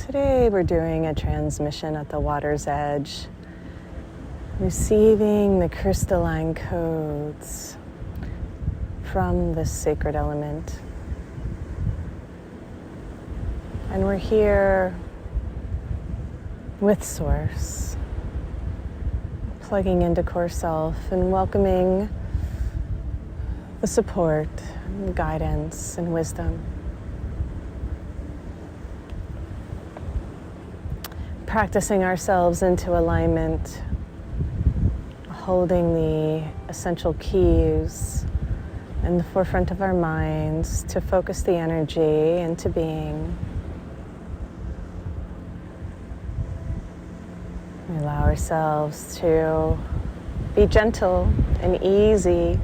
Today we're doing a transmission at the water's edge, receiving the crystalline codes from this sacred element. And we're here with Source, plugging into Core Self and welcoming the support, and guidance, and wisdom. Practicing ourselves into alignment, holding the essential keys in the forefront of our minds to focus the energy into being. We allow ourselves to be gentle and easy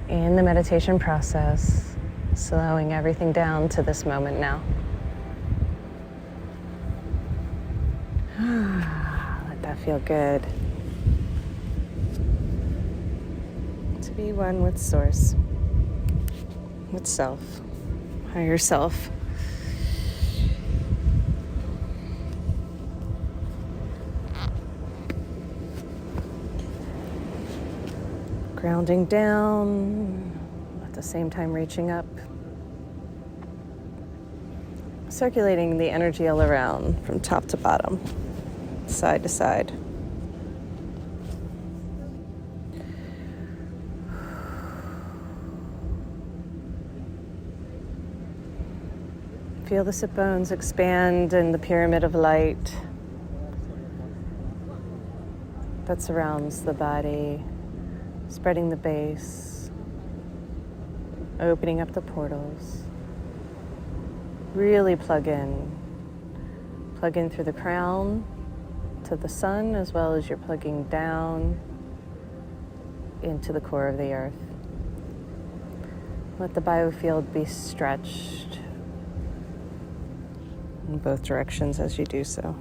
in the meditation process, slowing everything down to this moment now. Let that feel good. To be one with Source, with self, higher self. Grounding down, at the same time reaching up. Circulating the energy all around from top to bottom, side to side. Feel the sit bones expand in the pyramid of light that surrounds the body, spreading the base, opening up the portals. Really plug in through the crown to the sun, as well as you're plugging down into the core of the earth. Let the biofield be stretched in both directions as you do so.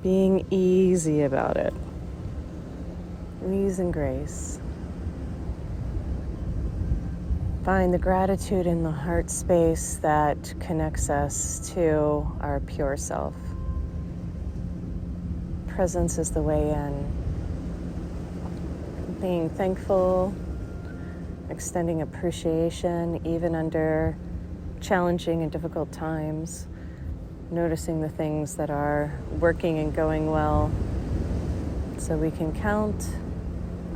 Being easy about it. Ease and grace. Find the gratitude in the heart space that connects us to our pure self. Presence is the way in. Being thankful, extending appreciation even under challenging and difficult times, noticing the things that are working and going well so we can count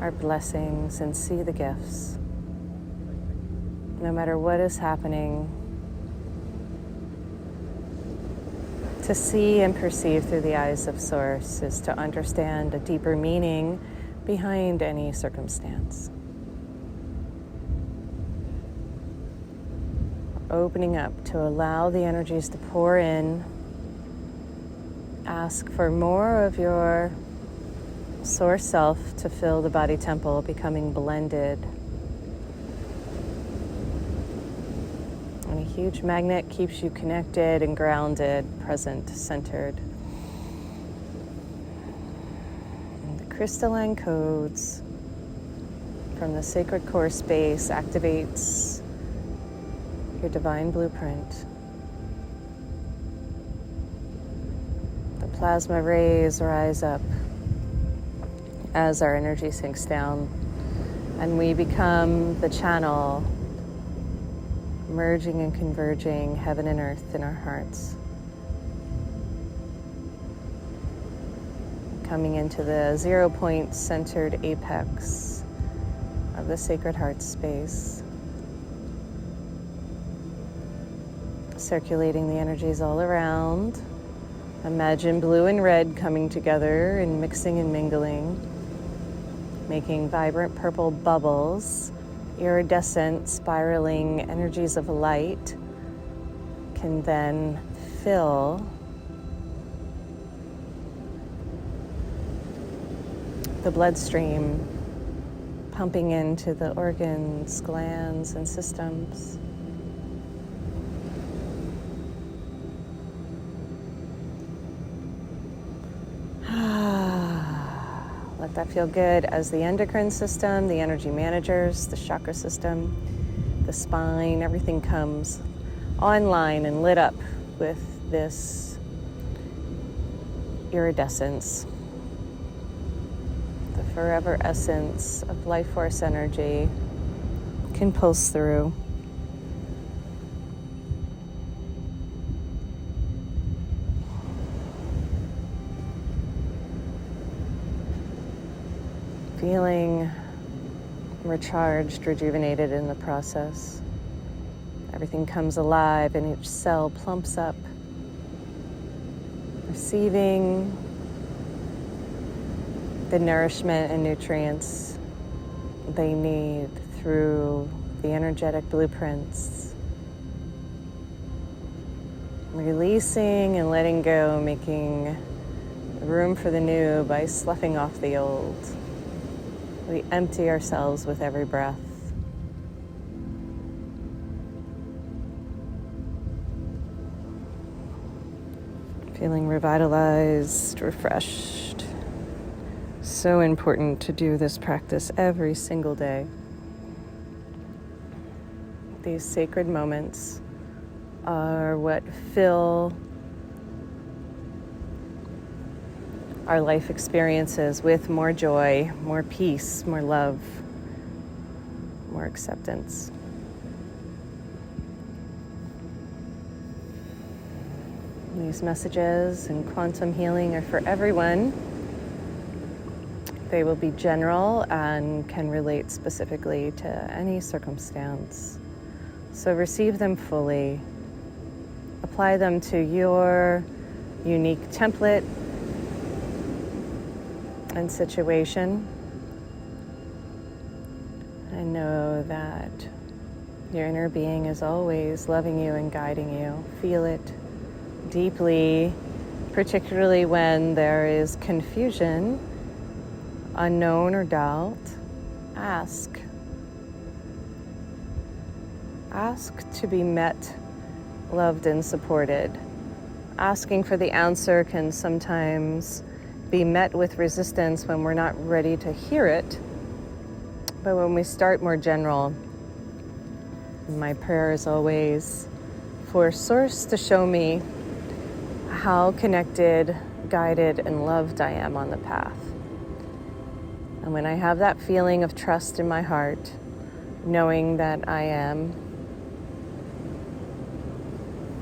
our blessings and see the gifts. No matter what is happening, to see and perceive through the eyes of Source is to understand a deeper meaning behind any circumstance. Opening up to allow the energies to pour in. Ask for more of your Source Self to fill the body temple, becoming blended. And a huge magnet keeps you connected and grounded, present, centered. And the crystalline codes from the sacred core space activates your divine blueprint. The plasma rays rise up as our energy sinks down, and we become the channel, merging and converging heaven and earth in our hearts. Coming into the 0 point centered apex of the sacred heart space. Circulating the energies all around. Imagine blue and red coming together and mixing and mingling, making vibrant purple bubbles. Iridescent, spiraling energies of light can then fill the bloodstream, pumping into the organs, glands, and systems. Let that feel good as the endocrine system, the energy managers, the chakra system, the spine, everything comes online and lit up with this iridescence, the forever essence of life force energy can pulse through. Feeling recharged, rejuvenated in the process. Everything comes alive and each cell plumps up, receiving the nourishment and nutrients they need through the energetic blueprints. Releasing and letting go, making room for the new by sloughing off the old. We empty ourselves with every breath. Feeling revitalized, refreshed. So important to do this practice every single day. These sacred moments are what fill our life experiences with more joy, more peace, more love, more acceptance. These messages in quantum healing are for everyone. They will be general and can relate specifically to any circumstance. So receive them fully. Apply them to your unique template and situation. I know that your inner being is always loving you and guiding you. Feel it deeply, particularly when there is confusion, unknown, or doubt. Ask. Ask to be met, loved, and supported. Asking for the answer can sometimes be met with resistance when we're not ready to hear it. But when we start more general, my prayer is always for Source to show me how connected, guided, and loved I am on the path. And when I have that feeling of trust in my heart, knowing that I am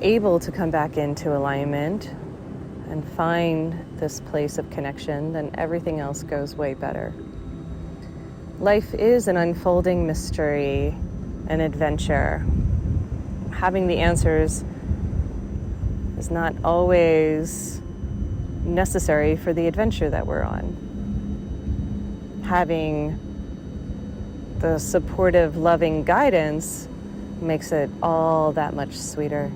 able to come back into alignment and find this place of connection, then everything else goes way better. Life is an unfolding mystery, an adventure. Having the answers is not always necessary for the adventure that we're on. Having the supportive, loving guidance makes it all that much sweeter.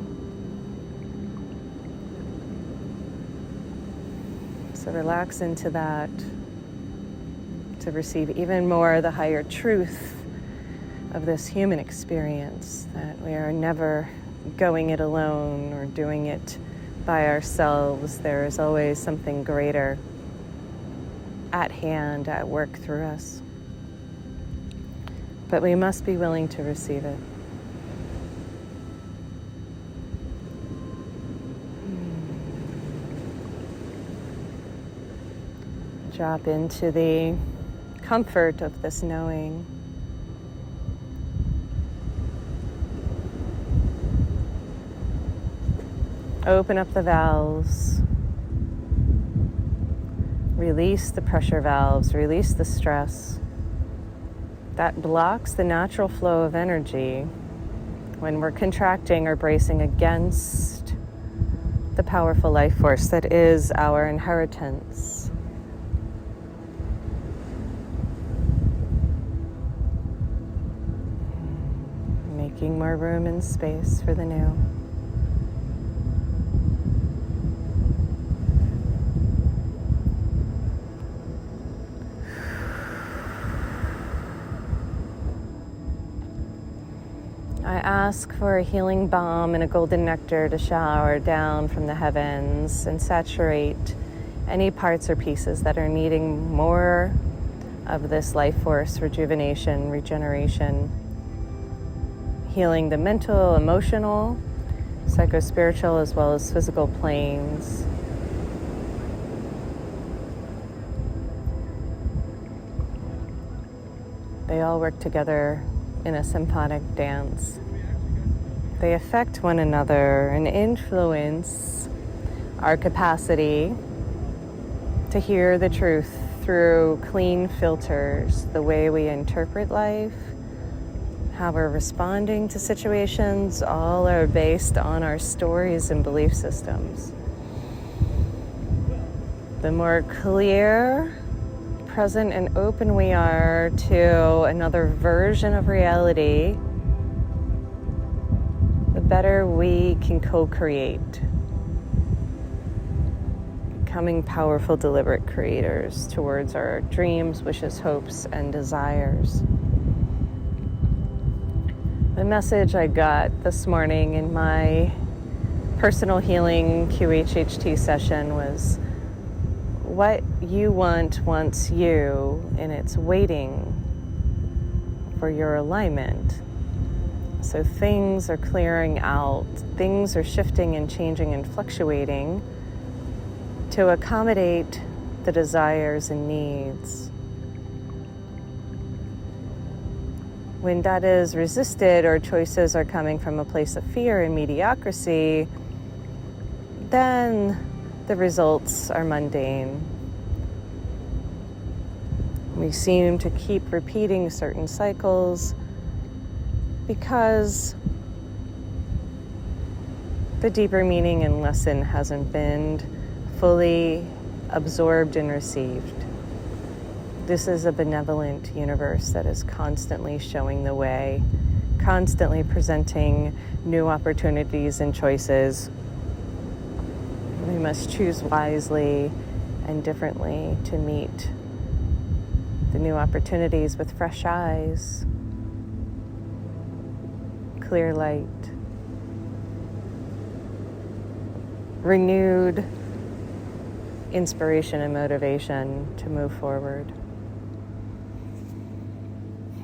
So relax into that to receive even more the higher truth of this human experience, that we are never going it alone or doing it by ourselves. There is always something greater at hand, at work through us. But we must be willing to receive it. Drop into the comfort of this knowing. Open up the valves. Release the pressure valves, release the stress. That blocks the natural flow of energy when we're contracting or bracing against the powerful life force that is our inheritance. Making more room and space for the new. I ask for a healing balm and a golden nectar to shower down from the heavens and saturate any parts or pieces that are needing more of this life force, rejuvenation, regeneration, healing the mental, emotional, psycho-spiritual as well as physical planes. They all work together in a symphonic dance. They affect one another and influence our capacity to hear the truth through clean filters, the way we interpret life, how we're responding to situations, all are based on our stories and belief systems. The more clear, present, and open we are to another version of reality, the better we can co-create, becoming powerful, deliberate creators towards our dreams, wishes, hopes, and desires. The message I got this morning in my personal healing QHHT session was, what you want wants you, and it's waiting for your alignment. So things are clearing out, things are shifting and changing and fluctuating to accommodate the desires and needs. When that is resisted or choices are coming from a place of fear and mediocrity, then the results are mundane. We seem to keep repeating certain cycles because the deeper meaning and lesson hasn't been fully absorbed and received. This is a benevolent universe that is constantly showing the way, constantly presenting new opportunities and choices. We must choose wisely and differently to meet the new opportunities with fresh eyes, clear light, renewed inspiration and motivation to move forward.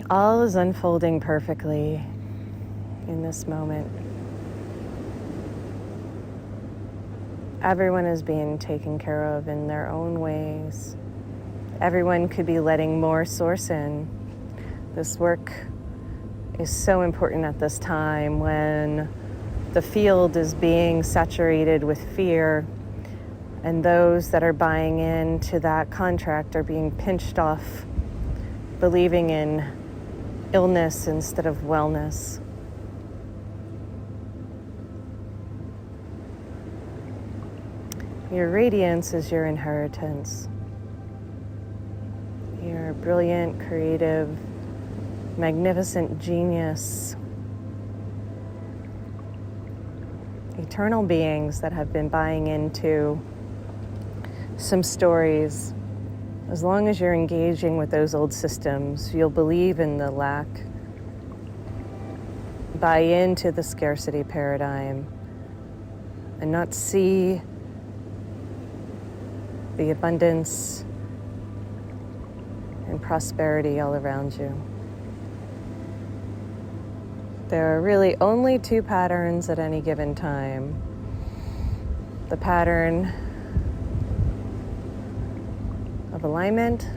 All is unfolding perfectly in this moment. Everyone is being taken care of in their own ways. Everyone could be letting more source in. This work is so important at this time when the field is being saturated with fear, and those that are buying into that contract are being pinched off, believing in illness instead of wellness. Your radiance is your inheritance. You're a brilliant, creative, magnificent genius. Eternal beings that have been buying into some stories. As long as you're engaging with those old systems, you'll believe in the lack, buy into the scarcity paradigm, and not see the abundance and prosperity all around you. There are really only two patterns at any given time. The pattern of alignment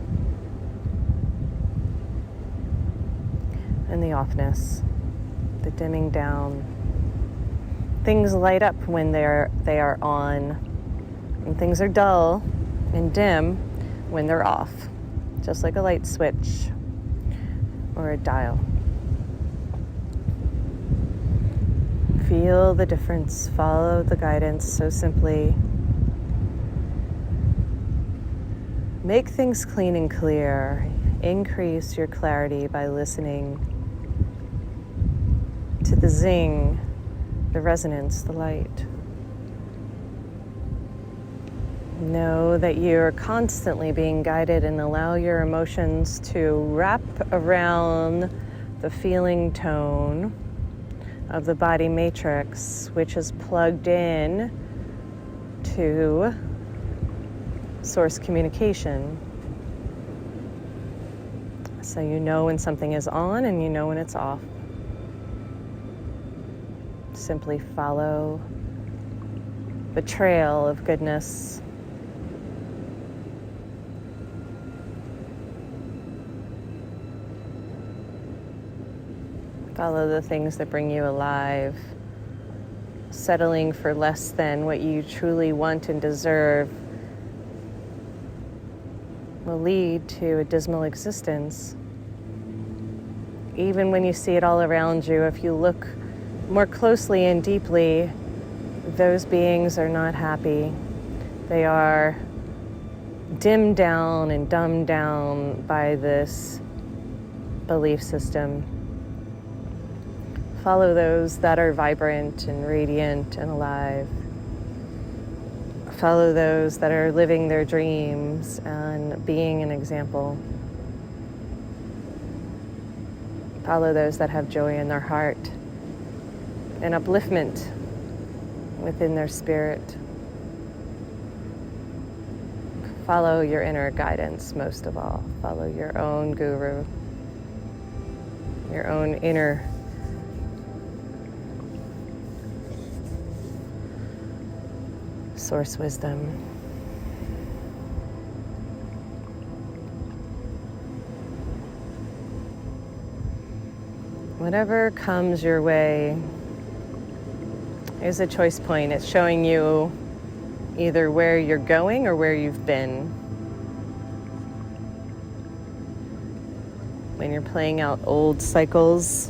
and the offness, the dimming down. Things light up when they are on, and things are dull and dim when they're off, just like a light switch or a dial. Feel the difference, follow the guidance so simply. Make things clean and clear. Increase your clarity by listening to the zing, the resonance, the light. Know that you're constantly being guided, and allow your emotions to wrap around the feeling tone of the body matrix, which is plugged in to source communication. So you know when something is on and you know when it's off. Simply follow the trail of goodness. Follow the things that bring you alive. Settling for less than what you truly want and deserve will lead to a dismal existence. Even when you see it all around you, if you look more closely and deeply, those beings are not happy. They are dimmed down and dumbed down by this belief system. Follow those that are vibrant and radiant and alive. Follow those that are living their dreams and being an example. Follow those that have joy in their heart and upliftment within their spirit. Follow your inner guidance most of all. Follow your own guru, your own inner source wisdom. Whatever comes your way is a choice point. It's showing you either where you're going or where you've been. When you're playing out old cycles,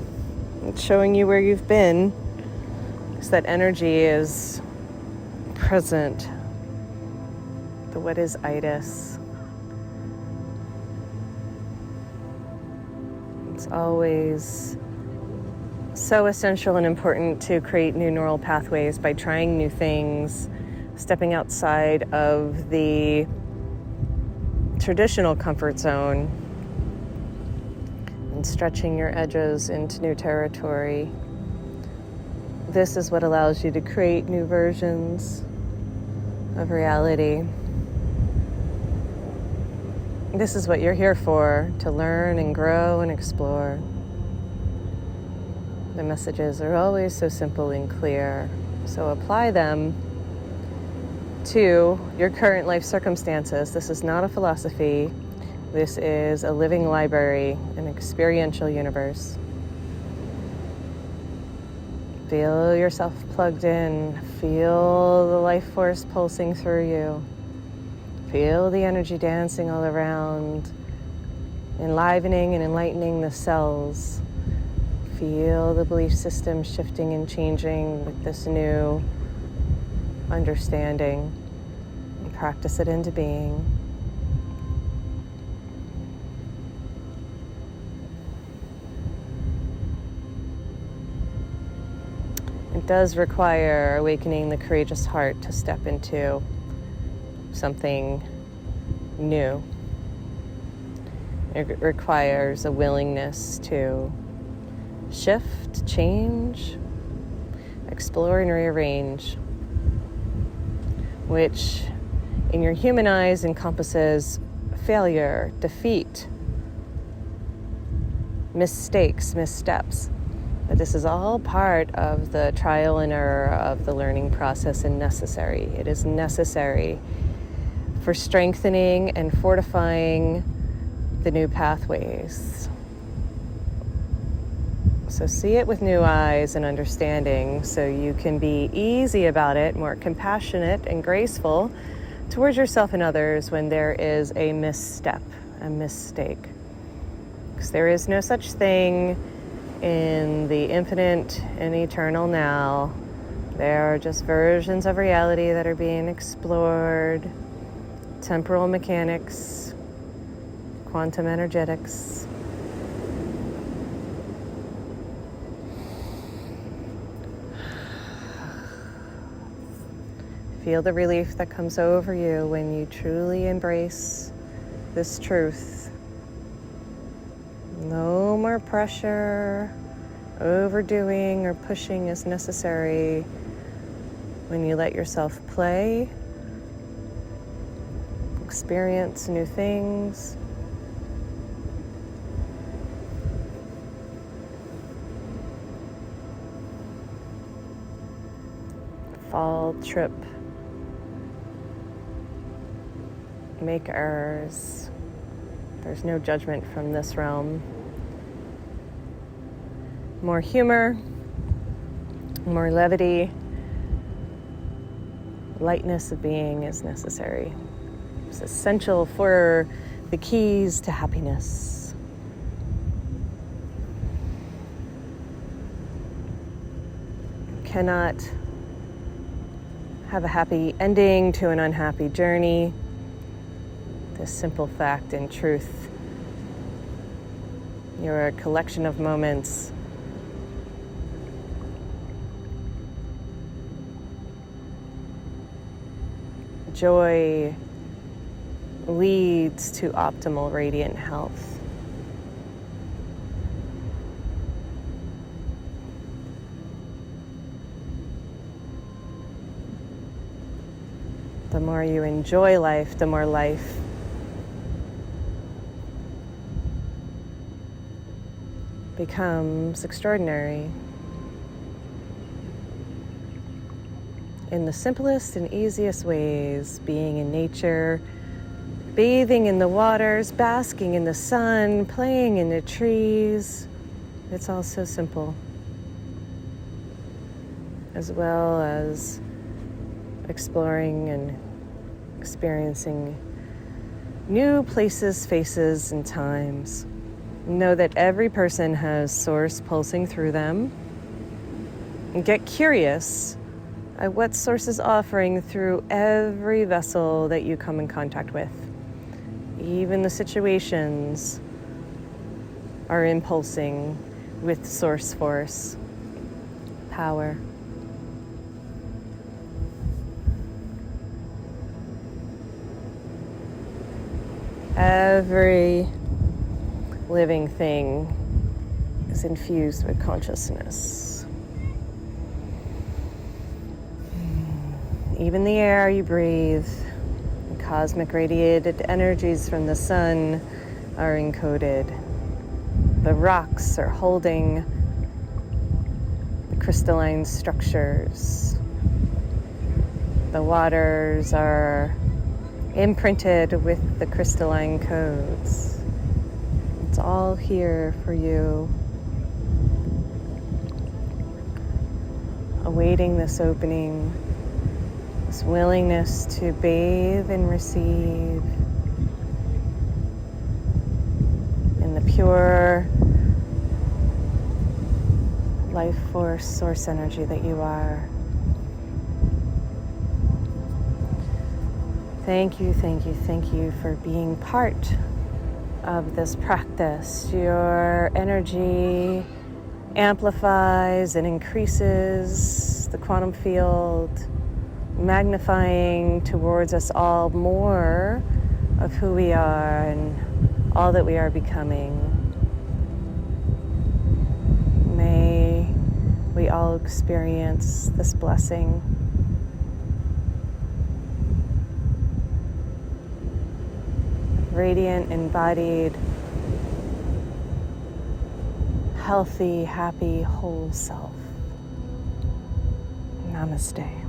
it's showing you where you've been, because that energy is present. The what is itis? It's always so essential and important to create new neural pathways by trying new things, stepping outside of the traditional comfort zone and stretching your edges into new territory. This is what allows you to create new versions of reality. This is what you're here for, to learn and grow and explore. The messages are always so simple and clear, so apply them to your current life circumstances. This is not a philosophy. This is a living library, an experiential universe. Feel yourself plugged in. Feel the life force pulsing through you. Feel the energy dancing all around, enlivening and enlightening the cells. Feel the belief system shifting and changing with this new understanding. And practice it into being. It does require awakening the courageous heart to step into something new. It requires a willingness to shift, change, explore, and rearrange, which in your human eyes encompasses failure, defeat, mistakes, missteps. But this is all part of the trial and error of the learning process and necessary. It is necessary for strengthening and fortifying the new pathways. So see it with new eyes and understanding so you can be easy about it, more compassionate and graceful towards yourself and others when there is a misstep, a mistake. Because there is no such thing in the infinite and eternal now. There are just versions of reality that are being explored, temporal mechanics, quantum energetics. Feel the relief that comes over you when you truly embrace this truth. No more pressure, overdoing or pushing is necessary when you let yourself play, experience new things. fall, trip, make errors. There's no judgment from this realm. More humor, more levity, lightness of being is necessary. It's essential for the keys to happiness. Cannot have a happy ending to an unhappy journey. This simple fact and truth. You're a collection of moments. Joy leads to optimal radiant health. The more you enjoy life, the more life becomes extraordinary. In the simplest and easiest ways, being in nature, bathing in the waters, basking in the sun, playing in the trees. It's all so simple. As well as exploring and experiencing new places, faces, and times. Know that every person has source pulsing through them. And get curious at what source is offering through every vessel that you come in contact with. Even the situations are impulsing with source force, power. Every living thing is infused with consciousness. Even the air you breathe, the cosmic radiated energies from the sun are encoded. The rocks are holding the crystalline structures. The waters are imprinted with the crystalline codes. It's all here for you, awaiting this opening, this willingness to bathe and receive in the pure life force, source energy that you are. Thank you, thank you, thank you for being part of this practice. Your energy amplifies and increases the quantum field, magnifying towards us all more of who we are and all that we are becoming. May we all experience this blessing. Radiant, embodied, healthy, happy, whole self. Namaste.